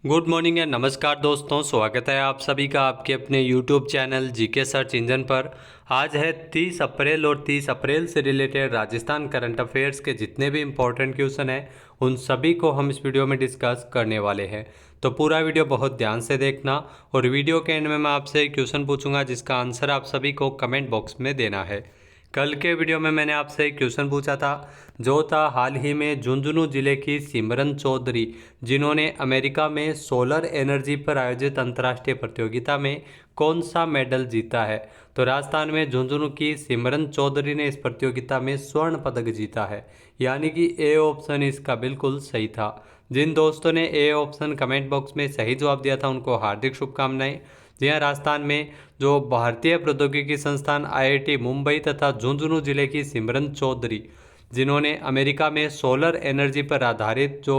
Good morning and नमस्कार दोस्तों, स्वागत है आप सभी का आपके अपने YouTube channel GK search engine पर। आज है 30 अप्रैल और 30 अप्रैल से रिलेटेड राजस्थान करंट अफेयर्स के जितने भी इम्पोर्टेंट क्वेश्चन हैं उन सभी को हम इस वीडियो में डिस्कस करने वाले हैं। तो पूरा वीडियो बहुत ध्यान से देखना और वीडियो के एंड में मैं आपसे एक क्वेश्चन पूछूंगा जिसका आंसर आप सभी को कमेंट बॉक्स में देना है। कल के वीडियो में मैंने आपसे एक क्वेश्चन पूछा था जो था हाल ही में झुंझुनू जिले की सिमरन चौधरी जिन्होंने अमेरिका में सोलर एनर्जी पर आयोजित अंतर्राष्ट्रीय प्रतियोगिता में कौन सा मेडल जीता है। तो राजस्थान में झुंझुनू की सिमरन चौधरी ने इस प्रतियोगिता में स्वर्ण पदक जीता है, यानी कि ए ऑप्शन इसका बिल्कुल सही था। जिन दोस्तों ने ए ऑप्शन कमेंट बॉक्स में सही जवाब दिया था उनको हार्दिक शुभकामनाएं। जी हाँ, राजस्थान में जो भारतीय प्रौद्योगिकी संस्थान आईआईटी मुंबई तथा झुंझुनू जिले की सिमरन चौधरी जिन्होंने अमेरिका में सोलर एनर्जी पर आधारित जो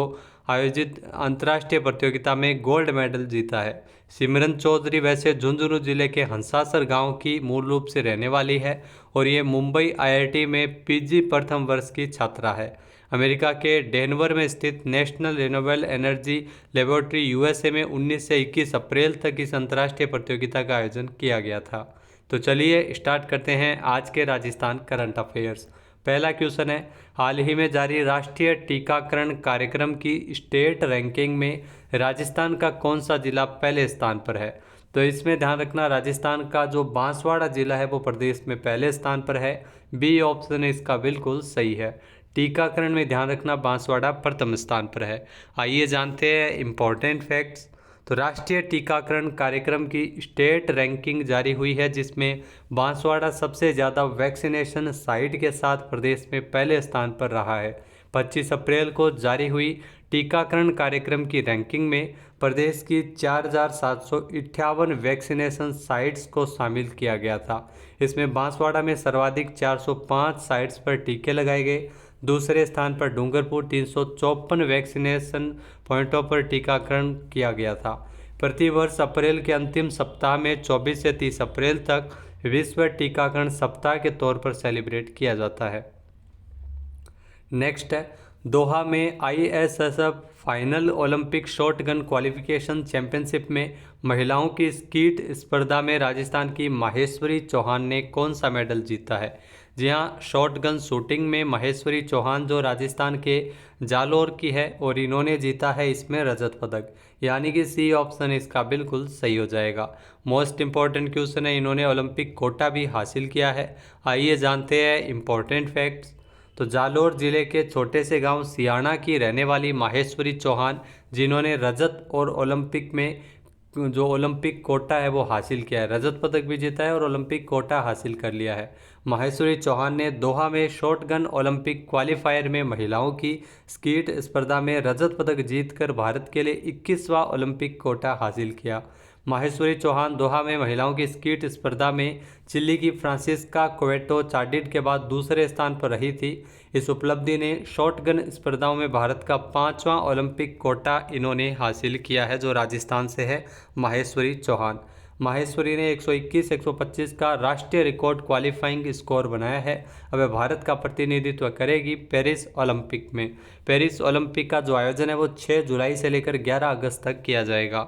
आयोजित अंतर्राष्ट्रीय प्रतियोगिता में गोल्ड मेडल जीता है। सिमरन चौधरी वैसे झुंझुनू जिले के हंसासर गांव की मूल रूप से रहने वाली है और ये मुंबई आईआईटी में पीजी प्रथम वर्ष की छात्रा है। अमेरिका के डेनवर में स्थित national renewable energy laboratory USA में 19 से 21 अप्रैल तक इस अंतर्राष्ट्रीय प्रतियोगिता का आयोजन किया गया था। तो चलिए स्टार्ट करते हैं आज के राजस्थान करंट अफेयर्स। पहला क्वेश्चन है, हाल ही में जारी राष्ट्रीय टीकाकरण कार्यक्रम की स्टेट रैंकिंग में राजस्थान का कौन सा जिला पहले स्थान पर है। तो इसमें ध्यान रखना, राजस्थान का जो बांसवाड़ा जिला है वो प्रदेश में पहले स्थान पर है। बी ऑप्शन इसका बिल्कुल सही है। टीकाकरण में ध्यान रखना, बांसवाड़ा प्रथम स्थान पर है। आइए जानते हैं इम्पोर्टेंट फैक्ट्स। तो राष्ट्रीय टीकाकरण कार्यक्रम की स्टेट रैंकिंग जारी हुई है जिसमें बांसवाड़ा सबसे ज़्यादा वैक्सीनेशन साइट के साथ प्रदेश में पहले स्थान पर रहा है। 25 अप्रैल को जारी हुई टीकाकरण कार्यक्रम की रैंकिंग में प्रदेश की 4,758 वैक्सीनेशन साइट्स को शामिल किया गया था। इसमें बांसवाड़ा में सर्वाधिक 405 साइट्स पर टीके लगाए गए। दूसरे स्थान पर डूंगरपुर 354 वैक्सीनेशन पॉइंटों पर टीकाकरण किया गया था। प्रतिवर्ष अप्रैल के अंतिम सप्ताह में 24 से 30 अप्रैल तक विश्व टीकाकरण सप्ताह के तौर पर सेलिब्रेट किया जाता है। नेक्स्ट है, दोहा में ISSF final Olympic shotgun qualification championship में महिलाओं की स्कीट स्पर्धा में राजस्थान की माहेश्वरी चौहान ने कौन सा मेडल जीता है। जी हाँ, शॉटगन शूटिंग में माहेश्वरी चौहान जो राजस्थान के जालोर की है और इन्होंने जीता है इसमें रजत पदक, यानी कि सी ऑप्शन इसका बिल्कुल सही हो जाएगा। मोस्ट इंपॉर्टेंट क्वेश्चन है, इन्होंने ओलंपिक कोटा भी हासिल किया है। आइए जानते हैं इम्पोर्टेंट फैक्ट्स। तो जालोर जिले के छोटे से गांव सियाणा की रहने वाली माहेश्वरी चौहान जिन्होंने रजत और ओलंपिक में जो ओलंपिक कोटा है वो हासिल किया है, रजत पदक भी जीता है और ओलंपिक कोटा हासिल कर लिया है। माहेश्वरी चौहान ने दोहा में शॉटगन ओलंपिक क्वालिफायर में महिलाओं की स्कीट स्पर्धा में रजत पदक जीतकर भारत के लिए 21वां ओलंपिक कोटा हासिल किया। माहेश्वरी चौहान दोहा में महिलाओं की स्कीट स्पर्धा में चिली की फ्रांसिस्का क्वेटो चार्डिट के बाद दूसरे स्थान पर रही थी। इस उपलब्धि ने शॉटगन स्पर्धाओं में भारत का 5वां ओलंपिक कोटा इन्होंने हासिल किया है, जो राजस्थान से है माहेश्वरी चौहान। माहेश्वरी ने 121 125 का राष्ट्रीय रिकॉर्ड क्वालिफाइंग स्कोर बनाया है। अब वह भारत का प्रतिनिधित्व करेगी पेरिस ओलंपिक में। पेरिस ओलंपिक का जो आयोजन है वो 6 जुलाई से लेकर 11 अगस्त तक किया जाएगा।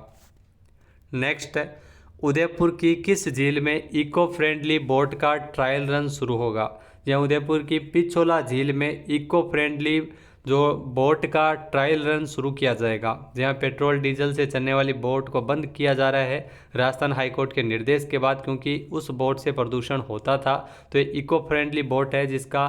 नेक्स्ट है, उदयपुर की किस झील में इको फ्रेंडली बोट का ट्रायल रन शुरू होगा। यह उदयपुर की पिछोला झील में इको फ्रेंडली जो बोट का ट्रायल रन शुरू किया जाएगा, जहां पेट्रोल डीजल से चलने वाली बोट को बंद किया जा रहा है राजस्थान हाईकोर्ट के निर्देश के बाद, क्योंकि उस बोट से प्रदूषण होता था। तो ये इको फ्रेंडली बोट है जिसका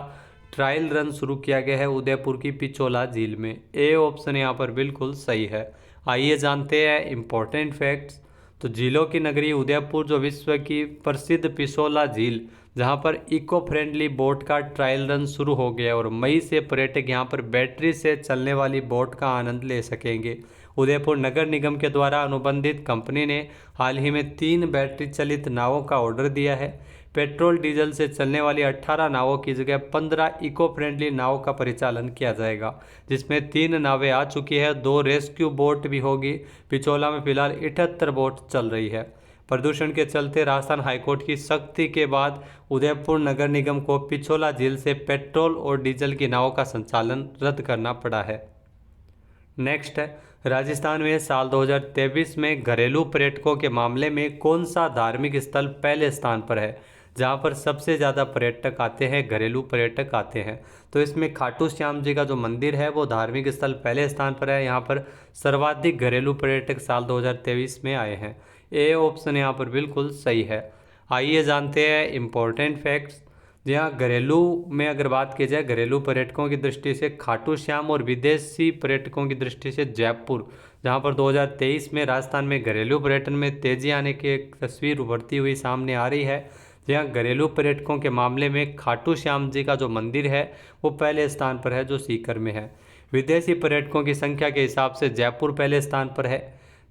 ट्रायल रन शुरू किया गया है उदयपुर की पिछोला झील में। ए ऑप्शन यहाँ पर बिल्कुल सही है। आइए जानते हैं इम्पोर्टेंट फैक्ट्स। तो झीलों की नगरी उदयपुर जो विश्व की प्रसिद्ध पिछोला झील जहां पर इको फ्रेंडली बोट का ट्रायल रन शुरू हो गया और मई से पर्यटक यहां पर बैटरी से चलने वाली बोट का आनंद ले सकेंगे। उदयपुर नगर निगम के द्वारा अनुबंधित कंपनी ने हाल ही में 3 बैटरी चलित नावों का ऑर्डर दिया है। पेट्रोल डीजल से चलने वाली 18 नावों की जगह 15 इको फ्रेंडली नावों का परिचालन किया जाएगा, जिसमें 3 नावें आ चुकी है, 2 रेस्क्यू बोट भी होगी। पिछोला में फिलहाल 78 बोट चल रही है। प्रदूषण के चलते राजस्थान हाईकोर्ट की सख्ती के बाद उदयपुर नगर निगम को पिछोला झील से पेट्रोल और डीजल की नावों का संचालन रद्द करना पड़ा है। नेक्स्ट है, राजस्थान में साल 2023 में घरेलू पर्यटकों के मामले में कौन सा धार्मिक स्थल पहले स्थान पर है, जहां पर सबसे ज़्यादा पर्यटक आते हैं, घरेलू पर्यटक आते हैं? तो इसमें खाटू श्याम जी का जो मंदिर है वो धार्मिक स्थल पहले स्थान पर है। यहाँ पर सर्वाधिक घरेलू पर्यटक साल 2023 में आए हैं। ए ऑप्शन यहाँ पर बिल्कुल सही है। आइए जानते हैं इम्पोर्टेंट फैक्ट्स। जी हाँ, घरेलू में अगर बात की जाए घरेलू पर्यटकों की दृष्टि से खाटू श्याम और विदेशी पर्यटकों की दृष्टि से जयपुर, जहां पर 2023 में राजस्थान में घरेलू पर्यटन में तेजी आने की एक तस्वीर उभरती हुई सामने आ रही है। जहाँ घरेलू पर्यटकों के मामले में खाटू श्याम जी का जो मंदिर है वो पहले स्थान पर है, जो सीकर में है। विदेशी पर्यटकों की संख्या के हिसाब से जयपुर पहले स्थान पर है।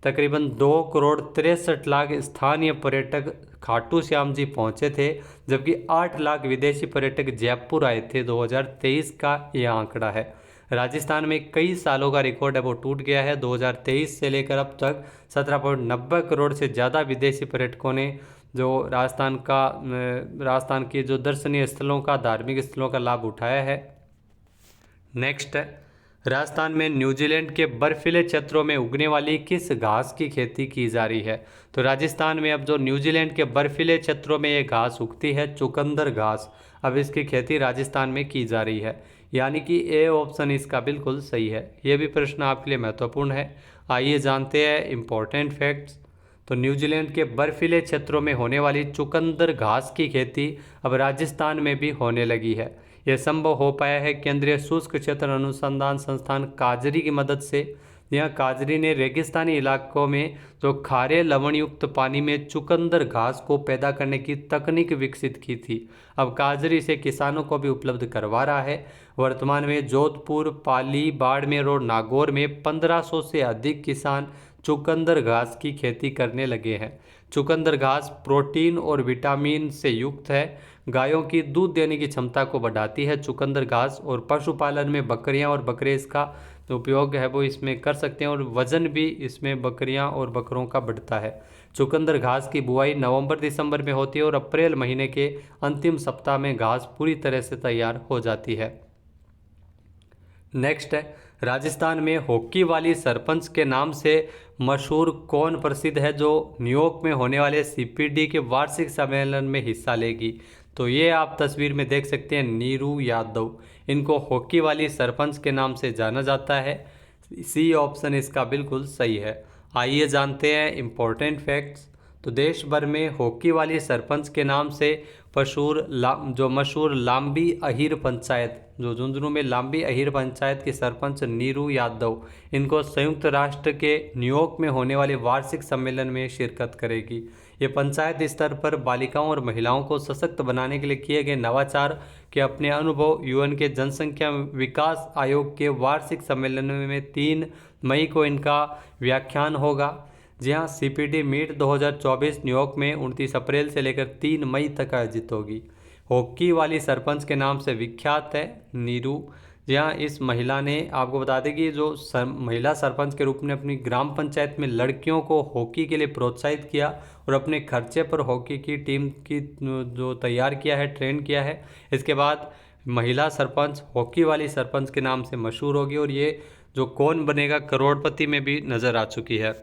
तकरीबन 2,63,00,000 स्थानीय पर्यटक खाटू श्याम जी पहुंचे थे, जबकि 8 लाख विदेशी पर्यटक जयपुर आए थे। 2023 का यह आंकड़ा है। राजस्थान में कई सालों का रिकॉर्ड है वो टूट गया है। 2023 से लेकर अब तक 17.90 करोड़ से ज़्यादा विदेशी पर्यटकों ने जो राजस्थान की जो दर्शनीय स्थलों का, धार्मिक स्थलों का लाभ उठाया है। नेक्स्ट है, राजस्थान में न्यूजीलैंड के बर्फीले क्षेत्रों में उगने वाली किस घास की खेती की जा रही है? तो राजस्थान में अब जो न्यूजीलैंड के बर्फीले क्षेत्रों में ये घास उगती है, चुकंदर घास, अब इसकी खेती राजस्थान में की जा रही है। यानी कि ए ऑप्शन इसका बिल्कुल सही है। ये भी प्रश्न आपके लिए महत्वपूर्ण है। आइए जानते हैं इम्पोर्टेंट फैक्ट्स। तो न्यूजीलैंड के बर्फीले क्षेत्रों में होने वाली चुकंदर घास की खेती अब राजस्थान में भी होने लगी है। यह संभव हो पाया है केंद्रीय शुष्क क्षेत्र अनुसंधान संस्थान काजरी की मदद से। यहाँ काजरी ने रेगिस्तानी इलाकों में जो खारे लवण युक्त पानी में चुकंदर घास को पैदा करने की तकनीक विकसित की थी। अब काजरी से किसानों को भी उपलब्ध करवा रहा है। वर्तमान में जोधपुर, पाली, बाड़मेर और नागौर में 1500 से अधिक किसान चुकंदर घास की खेती करने लगे हैं। चुकंदर घास प्रोटीन और विटामिन से युक्त है। गायों की दूध देने की क्षमता को बढ़ाती है चुकंदर घास, और पशुपालन में बकरियां और बकरे इसका उपयोग है वो इसमें कर सकते हैं, और वजन भी इसमें बकरियां और बकरों का बढ़ता है। चुकंदर घास की बुआई नवंबर-दिसंबर में होती है और अप्रैल महीने के अंतिम सप्ताह में घास पूरी तरह से तैयार हो जाती है। नेक्स्ट है, राजस्थान में हॉकी वाली सरपंच के नाम से मशहूर कौन प्रसिद्ध है, जो न्यूयॉर्क में होने वाले सीपीडी के वार्षिक सम्मेलन में हिस्सा लेगी? तो ये आप तस्वीर में देख सकते हैं, नीरू यादव। इनको हॉकी वाली सरपंच के नाम से जाना जाता है। सी ऑप्शन इसका बिल्कुल सही है। आइए जानते हैं इम्पोर्टेंट फैक्ट्स। तो देश भर में हॉकी वाली सरपंच के नाम से मशहूर लांबी अहीर पंचायत, जो झुंझुनू में लांबी अहीर पंचायत की सरपंच नीरू यादव, इनको संयुक्त राष्ट्र के न्यूयॉर्क में होने वाले वार्षिक सम्मेलन में शिरकत करेगी। ये पंचायत स्तर पर बालिकाओं और महिलाओं को सशक्त बनाने के लिए किए गए नवाचार के अपने अनुभव यूएन के जनसंख्या विकास आयोग के वार्षिक सम्मेलन में 3 मई को इनका व्याख्यान होगा। जी हाँ, सीपीडी मीट 2024 न्यूयॉर्क में 29 अप्रैल से लेकर 3 मई तक आयोजित होगी। हॉकी वाली सरपंच के नाम से विख्यात है नीरू। जी हाँ, इस महिला ने, आपको बता दें कि जो महिला सरपंच के रूप में अपनी ग्राम पंचायत में लड़कियों को हॉकी के लिए प्रोत्साहित किया और अपने खर्चे पर हॉकी की टीम की जो तैयार किया है, ट्रेन किया है। इसके बाद महिला सरपंच हॉकी वाली सरपंच के नाम से मशहूर होगी, और ये जो कौन बनेगा करोड़पति में भी नज़र आ चुकी है।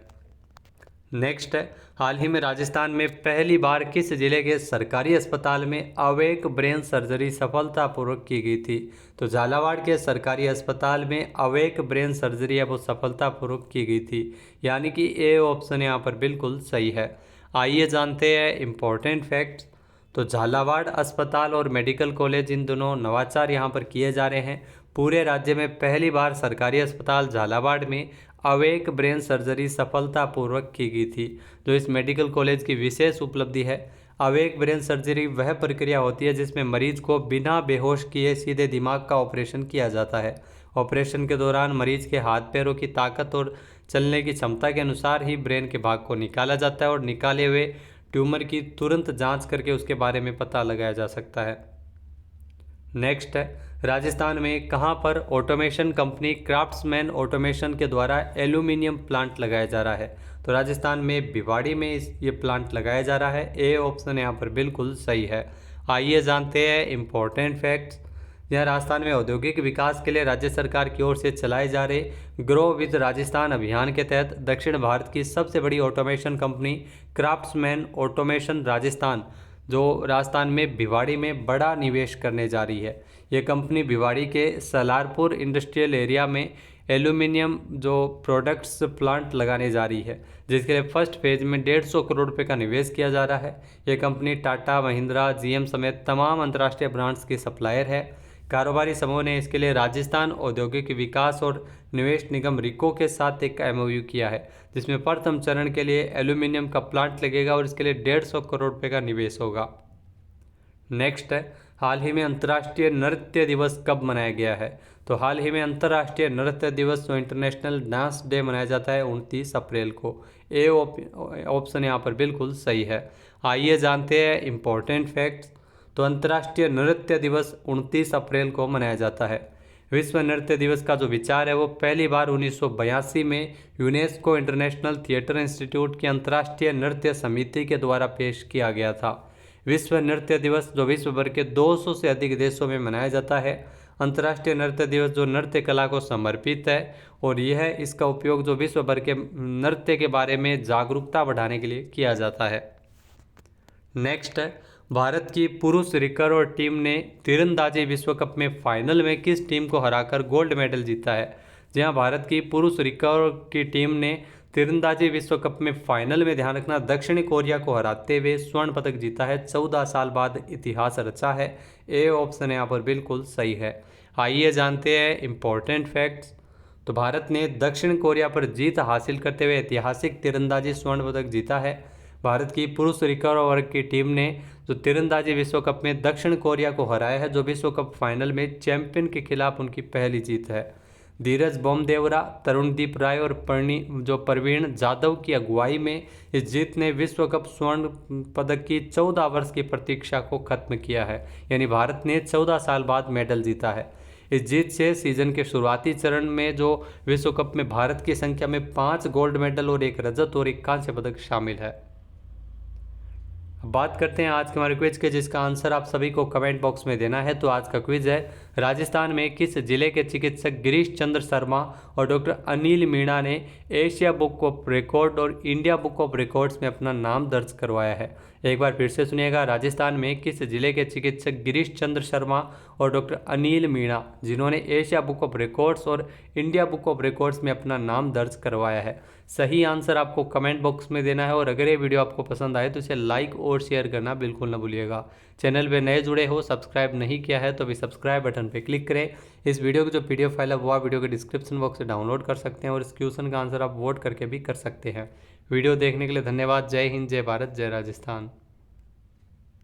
नेक्स्ट है, हाल ही में राजस्थान में पहली बार किस जिले के सरकारी अस्पताल में अवैक ब्रेन सर्जरी सफलतापूर्वक की गई थी? तो झालावाड़ के सरकारी अस्पताल में अवैक ब्रेन सर्जरी है वो सफलतापूर्वक की गई थी। यानी कि ए ऑप्शन यहाँ पर बिल्कुल सही है। आइए जानते हैं इम्पोर्टेंट फैक्ट्स। तो झालावाड़ अस्पताल और मेडिकल कॉलेज, इन दोनों नवाचार यहाँ पर किए जा रहे हैं। पूरे राज्य में पहली बार सरकारी अस्पताल झालावाड़ में अवैक ब्रेन सर्जरी सफलतापूर्वक की गई थी, जो इस मेडिकल कॉलेज की विशेष उपलब्धि है। अवैक ब्रेन सर्जरी वह प्रक्रिया होती है जिसमें मरीज को बिना बेहोश किए सीधे दिमाग का ऑपरेशन किया जाता है। ऑपरेशन के दौरान मरीज के हाथ पैरों की ताकत और चलने की क्षमता के अनुसार ही ब्रेन के भाग को निकाला जाता है, और निकाले हुए ट्यूमर की तुरंत जांच करके उसके बारे में पता लगाया जा सकता है। नेक्स्ट है, राजस्थान में कहां पर ऑटोमेशन कंपनी क्राफ्ट्समैन ऑटोमेशन के द्वारा एल्यूमिनियम प्लांट लगाया जा रहा है? तो राजस्थान में भिवाड़ी में ये प्लांट लगाया जा रहा है। ए ऑप्शन यहाँ पर बिल्कुल सही है। आइए जानते हैं इम्पोर्टेंट फैक्ट्स। जहाँ राजस्थान में औद्योगिक विकास के लिए राज्य सरकार की ओर से चलाए जा रहे ग्रो विद राजस्थान अभियान के तहत दक्षिण भारत की सबसे बड़ी automation company craftsman automation Rajasthan जो राजस्थान में भिवाड़ी में बड़ा निवेश करने जा रही है। ये कंपनी भिवाड़ी के सलारपुर इंडस्ट्रियल एरिया में एल्यूमिनियम जो प्रोडक्ट्स प्लांट लगाने जा रही है, जिसके लिए फर्स्ट फेज में 150 करोड़ रुपए का निवेश किया जा रहा है। ये कंपनी टाटा, महिंद्रा, जीएम समेत तमाम अंतर्राष्ट्रीय ब्रांड्स की सप्लायर है। कारोबारी समूह ने इसके लिए राजस्थान औद्योगिक विकास और निवेश निगम रिको के साथ एक एमओयू किया है, जिसमें प्रथम चरण के लिए एल्यूमिनियम का प्लांट लगेगा और इसके लिए 150 करोड़ रुपए का निवेश होगा। नेक्स्ट है, हाल ही में अंतर्राष्ट्रीय नृत्य दिवस कब मनाया गया है? तो हाल ही में अंतर्राष्ट्रीय नृत्य दिवस जो इंटरनेशनल डांस डे मनाया जाता है 29 अप्रैल को। ए ऑप्शन यहाँ पर बिल्कुल सही है। आइए जानते हैं इम्पोर्टेंट फैक्ट्स। तो अंतर्राष्ट्रीय नृत्य दिवस 29 अप्रैल को मनाया जाता है। विश्व नृत्य दिवस का जो विचार है वो पहली बार 1982 में यूनेस्को इंटरनेशनल थिएटर इंस्टीट्यूट की अंतर्राष्ट्रीय नृत्य समिति के द्वारा पेश किया गया था। विश्व नृत्य दिवस जो विश्व भर के 200 से अधिक देशों में मनाया जाता है। अंतर्राष्ट्रीय नृत्य दिवस जो नृत्य कला को समर्पित है और यह इसका उपयोग जो विश्व भर के नृत्य के बारे में जागरूकता बढ़ाने के लिए किया जाता है। नेक्स्ट है, भारत की पुरुष रिकर्व टीम ने तीरंदाजी विश्व कप में फाइनल में किस टीम को हराकर गोल्ड मेडल जीता है? जहां भारत की पुरुष रिकर्व की टीम ने तीरंदाजी विश्व कप में फाइनल में, ध्यान रखना, दक्षिण कोरिया को हराते हुए स्वर्ण पदक जीता है। 14 साल बाद इतिहास रचा है। ए ऑप्शन यहाँ पर बिल्कुल सही है। आइए जानते हैं इम्पोर्टेंट फैक्ट्स। तो भारत ने दक्षिण कोरिया पर जीत हासिल करते हुए ऐतिहासिक तीरंदाजी स्वर्ण पदक जीता है। भारत की पुरुष रिकर्व वर्ग की टीम ने जो तीरंदाजी विश्व कप में दक्षिण कोरिया को हराया है, जो विश्व कप फाइनल में चैंपियन के खिलाफ उनकी पहली जीत है। धीरज बोमदेवरा, तरुणदीप राय और प्रवीण जाधव की अगुवाई में इस जीत ने विश्व कप स्वर्ण पदक की 14 वर्ष की प्रतीक्षा को खत्म किया है। यानी भारत ने 14 साल बाद मेडल जीता है। इस जीत से सीजन के शुरुआती चरण में जो विश्व कप में भारत की संख्या में 5 गोल्ड मेडल और 1 रजत और 1 कांस्य पदक शामिल है। बात करते हैं आज के हमारे क्विज के, जिसका आंसर आप सभी को कमेंट बॉक्स में देना है। तो आज का क्विज है, राजस्थान में किस जिले के चिकित्सक गिरीश चंद्र शर्मा और डॉक्टर अनिल मीणा ने एशिया बुक ऑफ रिकॉर्ड और इंडिया बुक ऑफ रिकॉर्ड्स में अपना नाम दर्ज करवाया है? एक बार फिर से सुनिएगा, राजस्थान में किस जिले के चिकित्सक गिरीश चंद्र शर्मा और डॉक्टर अनिल मीणा, जिन्होंने एशिया बुक ऑफ रिकॉर्ड्स और इंडिया बुक ऑफ रिकॉर्ड्स में अपना नाम दर्ज करवाया है? सही आंसर आपको कमेंट बॉक्स में देना है। और अगर ये वीडियो आपको पसंद आए तो इसे लाइक और शेयर करना बिल्कुल ना भूलिएगा। चैनल पे नए जुड़े हो, सब्सक्राइब नहीं किया है तो अभी सब्सक्राइब बटन पे क्लिक करें। इस वीडियो की जो पीडीएफ फाइल है वो आप वीडियो के डिस्क्रिप्शन बॉक्स से डाउनलोड कर सकते हैं और इस क्वेश्चन का आंसर आप वोट करके भी कर सकते हैं। वीडियो देखने के लिए धन्यवाद। जय हिंद, जय भारत, जय राजस्थान।